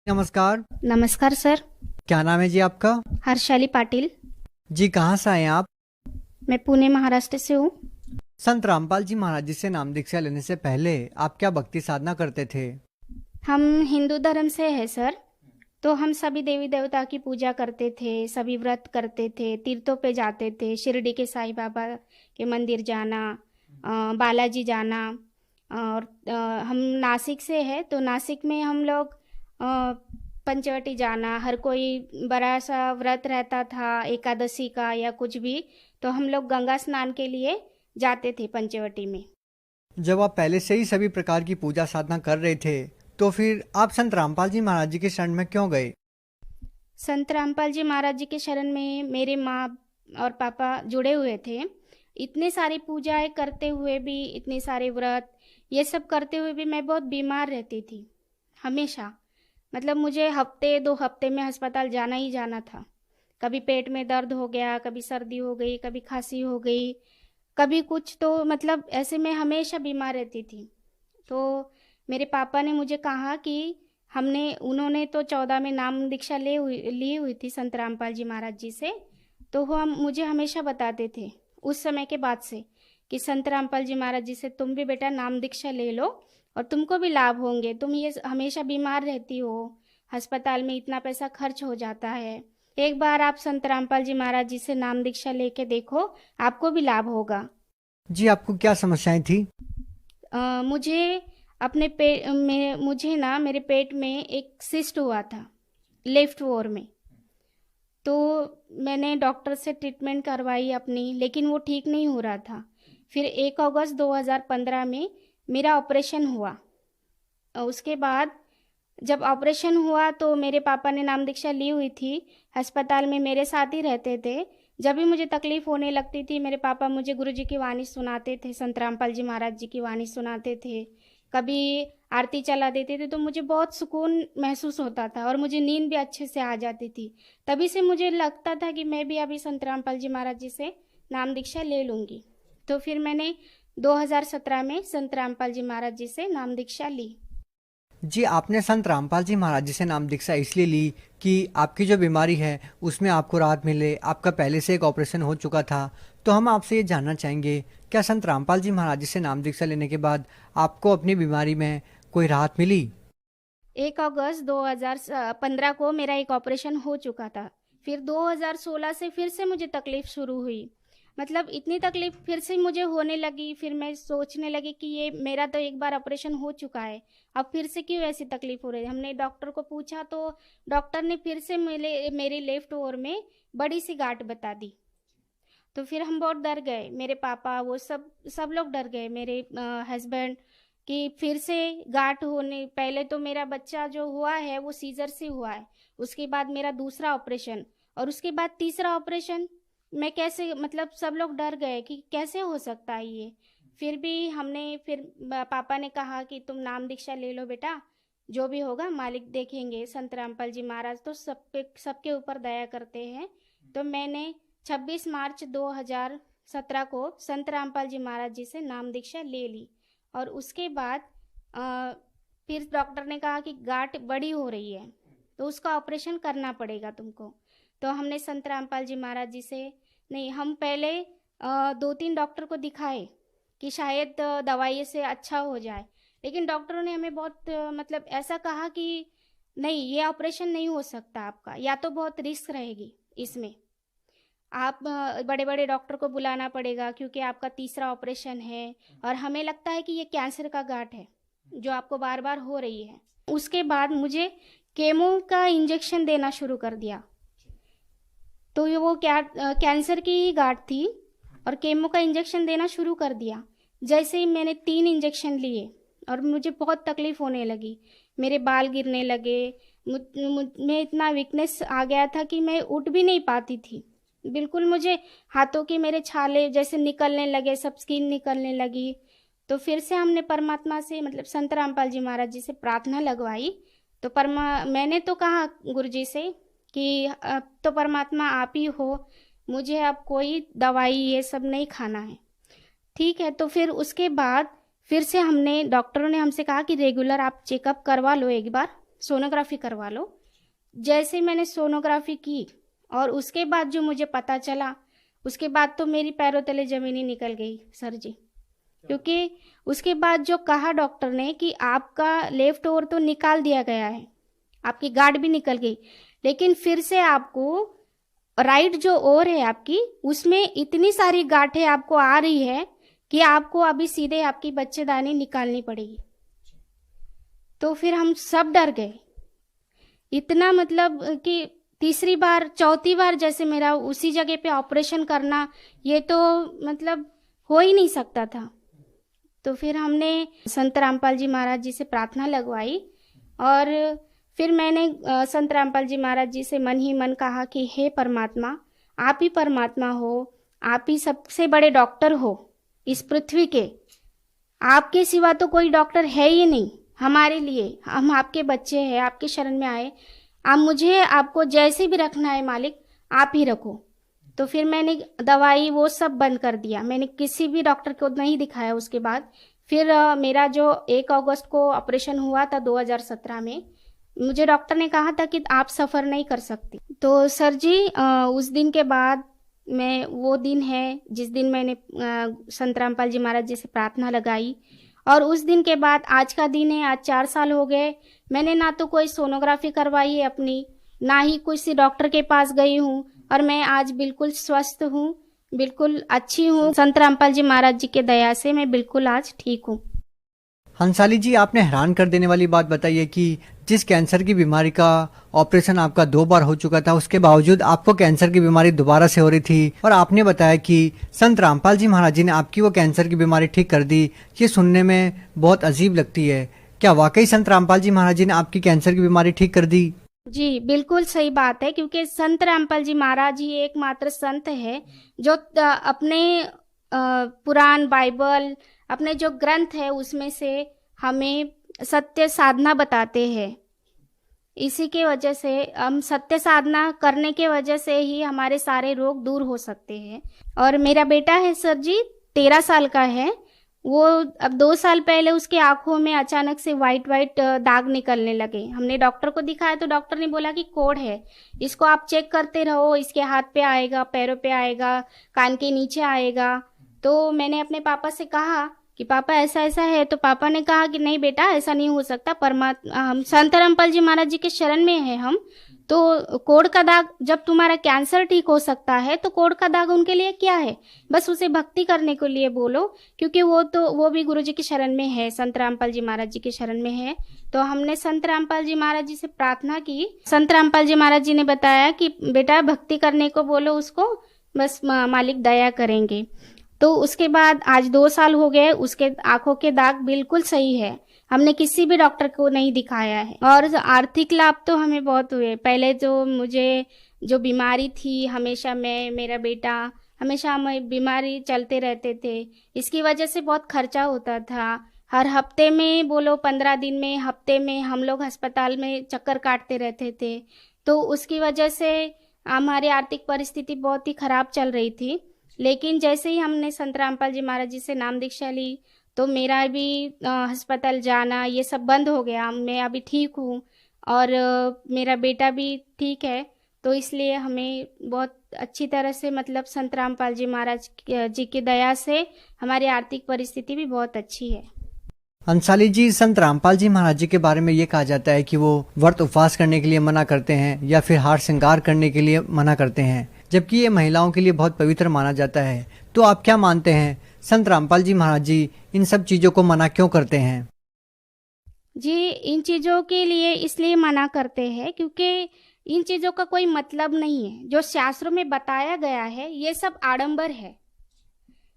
नमस्कार। नमस्कार सर। क्या नाम है जी आपका? हर्षाली पाटिल। जी कहाँ से आए हैं आप? मैं पुणे महाराष्ट्र से हूँ। संत रामपाल जी महाराज जी से नाम दीक्षा लेने से पहले आप क्या भक्ति साधना करते थे? हम हिंदू धर्म से हैं सर। तो हम सभी देवी देवता की पूजा करते थे, सभी व्रत करते थे, तीर्थों पे जाते थे, शिरडी के साईं बाबा के मंदिर जाना, बालाजी जाना। और हम नासिक से है तो नासिक में हम लोग पंचवटी जाना, हर कोई बड़ा सा व्रत रहता था एकादशी का या कुछ भी, तो हम लोग गंगा स्नान के लिए जाते थे पंचवटी में। जब आप पहले से ही सभी प्रकार की पूजा साधना कर रहे थे तो फिर आप संत रामपाल जी महाराज जी के शरण में क्यों गए? संत रामपाल जी महाराज जी के शरण में मेरे माँ और पापा जुड़े हुए थे। इतने सारी पूजाएं करते हुए भी, इतने सारे व्रत ये सब करते हुए भी मैं बहुत बीमार रहती थी हमेशा। मतलब मुझे हफ्ते 2 हफ्ते में अस्पताल जाना ही जाना था। कभी पेट में दर्द हो गया, कभी सर्दी हो गई, कभी खांसी हो गई, कभी कुछ, तो मतलब ऐसे में हमेशा बीमार रहती थी। तो मेरे पापा ने मुझे कहा कि उन्होंने तो 14 में नाम दीक्षा ली हुई थी संत रामपाल जी महाराज जी से। तो वो हम मुझे हमेशा बताते थे उस समय के बाद से कि संत रामपाल जी महाराज जी से तुम भी बेटा नाम दीक्षा ले लो और तुमको भी लाभ होंगे। तुम ये हमेशा बीमार रहती हो, अस्पताल में इतना पैसा खर्च हो जाता है, एक बार आप संत रामपाल जी महाराज जी से नाम दीक्षा लेके देखो, आपको भी लाभ होगा। जी आपको क्या समस्याएं थी? मुझे अपने पेट में, मुझे ना मेरे पेट में एक सिस्ट हुआ था लेफ्ट वोर में। तो मैंने डॉक्टर से ट्रीटमेंट करवाई अपनी, लेकिन वो ठीक नहीं हो रहा था। फिर 1 अगस्त 2015 में मेरा ऑपरेशन हुआ। उसके बाद जब ऑपरेशन हुआ तो मेरे पापा ने नाम दीक्षा ली हुई थी, अस्पताल में मेरे साथ ही रहते थे। जब भी मुझे तकलीफ होने लगती थी मेरे पापा मुझे गुरु जी की वाणी सुनाते थे, संत रामपाल जी महाराज जी की वाणी सुनाते थे, कभी आरती चला देते थे, तो मुझे बहुत सुकून महसूस होता था और मुझे नींद भी अच्छे से आ जाती थी। तभी से मुझे लगता था कि मैं भी अभी संत रामपाल जी महाराज जी से नाम दीक्षा ले लूँगी। तो फिर मैंने 2017 में संत रामपाल जी महाराज जी से नाम दीक्षा ली। जी आपने संत रामपाल जी महाराज जी से नाम दीक्षा इसलिए ली कि आपकी जो बीमारी है उसमें आपको राहत मिले। आपका पहले से एक ऑपरेशन हो चुका था। तो हम आपसे ये जानना चाहेंगे, क्या संत रामपाल जी महाराज जी से नाम दीक्षा लेने के बाद आपको अपनी बीमारी में कोई राहत मिली? 1 अगस्त 2015 को मेरा एक ऑपरेशन हो चुका था। फिर 2016 से फिर से मुझे तकलीफ शुरू हुई। मतलब इतनी तकलीफ फिर से मुझे होने लगी। फिर मैं सोचने लगी कि ये मेरा तो एक बार ऑपरेशन हो चुका है, अब फिर से क्यों ऐसी तकलीफ हो रही है। हमने डॉक्टर को पूछा तो डॉक्टर ने फिर से मेरी लेफ्ट ओर में बड़ी सी गांठ बता दी। तो फिर हम बहुत डर गए, मेरे पापा वो सब सब लोग डर गए, मेरे हस्बैंड, कि फिर से गांठ होने। पहले तो मेरा बच्चा जो हुआ है वो सीजर से हुआ है, उसके बाद मेरा दूसरा ऑपरेशन और उसके बाद तीसरा ऑपरेशन। मैं कैसे, मतलब सब लोग डर गए कि कैसे हो सकता है ये। फिर भी फिर पापा ने कहा कि तुम नाम दीक्षा ले लो बेटा, जो भी होगा मालिक देखेंगे, संत रामपाल जी महाराज तो सबके ऊपर दया करते हैं। तो मैंने 26 मार्च 2017 को संत रामपाल जी महाराज जी से नाम दीक्षा ले ली। और उसके बाद अ, फिर डॉक्टर ने कहा कि गांठ बड़ी हो रही है तो उसका ऑपरेशन करना पड़ेगा तुमको। तो हमने संत रामपाल जी महाराज जी से, नहीं, हम पहले 2-3 डॉक्टर को दिखाए कि शायद दवाई से अच्छा हो जाए। लेकिन डॉक्टरों ने हमें बहुत मतलब ऐसा कहा कि नहीं, ये ऑपरेशन नहीं हो सकता आपका, या तो बहुत रिस्क रहेगी इसमें, आप बड़े बड़े डॉक्टर को बुलाना पड़ेगा क्योंकि आपका तीसरा ऑपरेशन है और हमें लगता है कि ये कैंसर का गांठ है जो आपको बार बार हो रही है। उसके बाद मुझे केमो का इंजेक्शन देना शुरू कर दिया। तो ये वो क्या कैंसर की ही गांठ थी और केमो का इंजेक्शन देना शुरू कर दिया। जैसे ही मैंने 3 इंजेक्शन लिए और मुझे बहुत तकलीफ होने लगी, मेरे बाल गिरने लगे, में इतना वीकनेस आ गया था कि मैं उठ भी नहीं पाती थी बिल्कुल। मुझे हाथों की मेरे छाले जैसे निकलने लगे, सब स्किन निकलने लगी। तो फिर से हमने परमात्मा से, मतलब संत रामपाल जी महाराज जी से प्रार्थना लगवाई। तो मैंने तो कहा गुरु जी से कि अब तो परमात्मा आप ही हो, मुझे अब कोई दवाई ये सब नहीं खाना है। ठीक है, तो फिर उसके बाद फिर से हमने, डॉक्टरों ने हमसे कहा कि रेगुलर आप चेकअप करवा लो एक बार सोनोग्राफी करवा लो। जैसे मैंने सोनोग्राफी की और उसके बाद जो मुझे पता चला, उसके बाद तो मेरी पैरों तले जमीन ही निकल गई सर जी। क्योंकि उसके बाद जो कहा डॉक्टर ने कि आपका लेफ्ट ओर तो निकाल दिया गया है, आपकी गांठ भी निकल गई, लेकिन फिर से आपको राइट जो ओर है आपकी, उसमें इतनी सारी गांठें आपको आ रही है कि आपको अभी सीधे आपकी बच्चेदानी निकालनी पड़ेगी। तो फिर हम सब डर गए इतना, मतलब कि तीसरी बार चौथी बार जैसे मेरा उसी जगह पे ऑपरेशन करना, ये तो मतलब हो ही नहीं सकता था। तो फिर हमने संत रामपाल जी महाराज जी से प्रार्थना लगवाई और फिर मैंने संत रामपाल जी महाराज जी से मन ही मन कहा कि हे परमात्मा, आप ही परमात्मा हो, आप ही सबसे बड़े डॉक्टर हो इस पृथ्वी के, आपके सिवा तो कोई डॉक्टर है ही नहीं हमारे लिए। हम आपके बच्चे हैं, आपके शरण में आए, आप मुझे आपको जैसे भी रखना है मालिक आप ही रखो। तो फिर मैंने दवाई वो सब बंद कर दिया, मैंने किसी भी डॉक्टर को नहीं दिखाया उसके बाद। फिर मेरा जो 1 अगस्त को ऑपरेशन हुआ था 2017 में, मुझे डॉक्टर ने कहा था कि आप सफ़र नहीं कर सकती। तो सर जी उस दिन के बाद मैं, वो दिन है जिस दिन मैंने संत रामपाल जी महाराज जी से प्रार्थना लगाई, और उस दिन के बाद आज का दिन है, आज 4 साल हो गए। मैंने ना तो कोई सोनोग्राफी करवाई है अपनी, ना ही किसी डॉक्टर के पास गई हूँ, और मैं आज बिल्कुल स्वस्थ हूँ, बिल्कुल अच्छी हूँ। संत रामपाल जी महाराज जी के दया से मैं बिल्कुल आज ठीक हूँ। हंसाली जी, आपने हैरान कर देने वाली बात बताई है कि जिस कैंसर की बीमारी का ऑपरेशन आपका 2 बार हो चुका था, उसके बावजूद आपको कैंसर की बीमारी दोबारा से हो रही थी, और आपने बताया कि संत रामपाल जी महाराज जी ने आपकी वो कैंसर की बीमारी ठीक कर दी। ये सुनने में बहुत अजीब लगती है। क्या वाकई संत रामपाल जी महाराज जी ने आपकी कैंसर की बीमारी ठीक कर दी? जी बिल्कुल सही बात है, क्योंकि संत रामपाल जी महाराज ही एकमात्र संत है जो अपने पुराण बाइबल, अपने जो ग्रंथ है उसमें से हमें सत्य साधना बताते हैं। इसी के वजह से हम सत्य साधना करने के वजह से ही हमारे सारे रोग दूर हो सकते हैं। और मेरा बेटा है सर जी, 13 साल का है। वो अब 2 साल पहले उसके आंखों में अचानक से वाइट वाइट दाग निकलने लगे। हमने डॉक्टर को दिखाया तो डॉक्टर ने बोला कि कोढ़ है, इसको आप चेक करते रहो, इसके हाथ पे आएगा, पैरों पे आएगा, कान के नीचे आएगा। तो मैंने अपने पापा से कहा कि पापा ऐसा ऐसा है, तो पापा ने कहा कि नहीं बेटा ऐसा नहीं हो सकता, परमात्मा, हम संत रामपाल जी महाराज जी के शरण में है हम, तो कोढ़ का दाग, जब तुम्हारा कैंसर ठीक हो सकता है तो कोढ़ का दाग उनके लिए क्या है, बस उसे भक्ति करने के लिए बोलो, क्योंकि वो भी गुरु जी की शरण में है, संत रामपाल जी महाराज जी के शरण में है। तो हमने संत रामपाल जी महाराज जी से प्रार्थना की। संत रामपाल जी महाराज जी ने बताया कि बेटा भक्ति करने को बोलो उसको, बस मालिक दया करेंगे। तो उसके बाद आज 2 साल हो गए, उसके आंखों के दाग बिल्कुल सही है। हमने किसी भी डॉक्टर को नहीं दिखाया है, और आर्थिक लाभ तो हमें बहुत हुए। पहले जो मुझे जो बीमारी थी, हमेशा मैं, मेरा बेटा, हमेशा हमें बीमारी चलते रहते थे, इसकी वजह से बहुत खर्चा होता था। हर हफ्ते में बोलो 15 दिन में, हफ्ते में हम लोग अस्पताल में चक्कर काटते रहते थे। तो उसकी वजह से हमारी आर्थिक परिस्थिति बहुत ही खराब चल रही थी। लेकिन जैसे ही हमने संत रामपाल जी महाराज जी से नाम दीक्षा ली, तो मेरा भी अस्पताल जाना ये सब बंद हो गया। मैं अभी ठीक हूँ और मेरा बेटा भी ठीक है। तो इसलिए हमें बहुत अच्छी तरह से, मतलब संत रामपाल जी महाराज जी की दया से हमारी आर्थिक परिस्थिति भी बहुत अच्छी है। अंसाली जी, संत रामपाल जी महाराज जी के बारे में ये कहा जाता है कि वो व्रत उपवास करने के लिए मना करते हैं या फिर हार श्रृंगार करने के लिए मना करते हैं, जबकि ये महिलाओं के लिए बहुत पवित्र माना जाता है। तो आप क्या मानते हैं, संत रामपाल जी महाराज जी इन सब चीज़ों को मना क्यों करते हैं? जी, इन चीज़ों के लिए इसलिए मना करते हैं क्योंकि इन चीज़ों का कोई मतलब नहीं है। जो शास्त्रों में बताया गया है ये सब आडंबर है।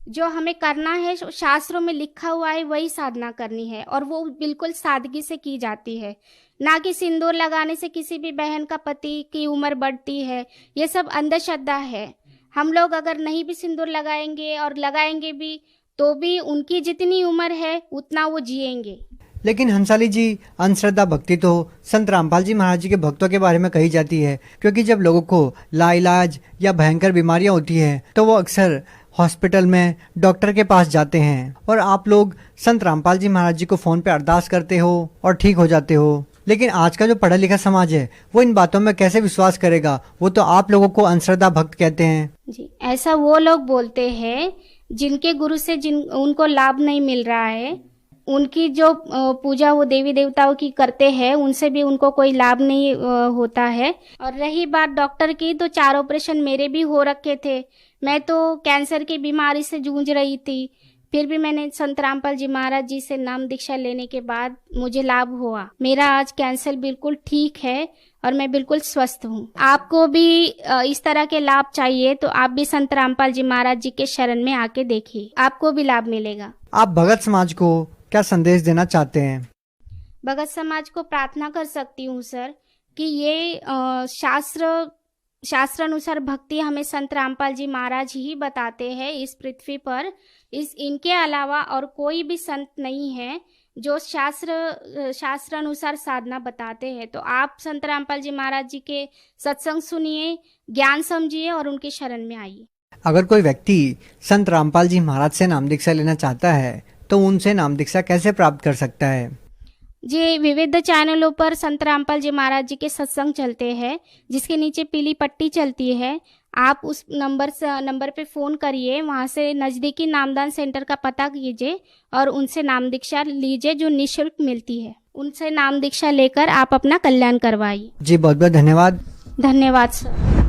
जो हमें करना है, शास्त्रों में लिखा हुआ है वही साधना करनी है, और वो बिल्कुल सादगी से की जाती है। ना कि सिंदूर लगाने से किसी भी बहन का पति की उम्र बढ़ती है, ये सब अंधश्रद्धा है। हम लोग अगर नहीं भी सिंदूर लगाएंगे और लगाएंगे भी, तो भी उनकी जितनी उम्र है उतना वो जिएंगे। लेकिन हंसाली जी, अंधश्रद्धा भक्ति तो संत रामपाल जी महाराज जी के भक्तों के बारे में कही जाती है, क्योंकि जब लोगों को लाइलाज या भयंकर बीमारियां होती हैं तो वो अक्सर हॉस्पिटल में डॉक्टर के पास जाते हैं, और आप लोग संत रामपाल जी महाराज जी को फ़ोन पे अरदास करते हो और ठीक हो जाते हो। लेकिन आज का जो पढ़ा लिखा समाज है वो इन बातों में कैसे विश्वास करेगा? वो तो आप लोगों को अंधश्रद्धा भक्त कहते हैं। जी, ऐसा वो लोग बोलते हैं जिनके गुरु से जिन उनको लाभ नहीं मिल रहा है, उनकी जो पूजा वो देवी देवताओं की करते हैं, उनसे भी उनको कोई लाभ नहीं होता है। और रही बात डॉक्टर की, तो 4 ऑपरेशन मेरे भी हो रखे थे। मैं तो कैंसर की बीमारी से जूझ रही थी, फिर भी मैंने संत रामपाल जी महाराज जी से नाम दीक्षा लेने के बाद मुझे लाभ हुआ। मेरा आज कैंसर बिल्कुल ठीक है और मैं बिल्कुल स्वस्थ हूँ। आपको भी इस तरह के लाभ चाहिए तो आप भी संत रामपाल जी महाराज जी के शरण में आके देखिए, आपको भी लाभ मिलेगा। आप भगत समाज को क्या संदेश देना चाहते हैं? भगत समाज को प्रार्थना कर सकती हूँ सर कि ये शास्त्र अनुसार भक्ति हमें संत रामपाल जी महाराज ही बताते हैं इस पृथ्वी पर। इनके अलावा और कोई भी संत नहीं है जो शास्त्र अनुसार साधना बताते हैं। तो आप संत रामपाल जी महाराज जी के सत्संग सुनिए, ज्ञान समझिए और उनके शरण में आइए। अगर कोई व्यक्ति संत रामपाल जी महाराज से नाम दीक्षा लेना चाहता है तो उनसे नाम दीक्षा कैसे प्राप्त कर सकता है? जी, विविध चैनलों पर संत रामपाल जी महाराज जी के सत्संग चलते हैं, जिसके नीचे पीली पट्टी चलती है। आप उस नंबर पे फ़ोन करिए, वहाँ से नज़दीकी नामदान सेंटर का पता कीजिए और उनसे नाम दीक्षा लीजिए जो निःशुल्क मिलती है। उनसे नाम दीक्षा लेकर आप अपना कल्याण करवाइए। जी बहुत बहुत धन्यवाद। धन्यवाद सर।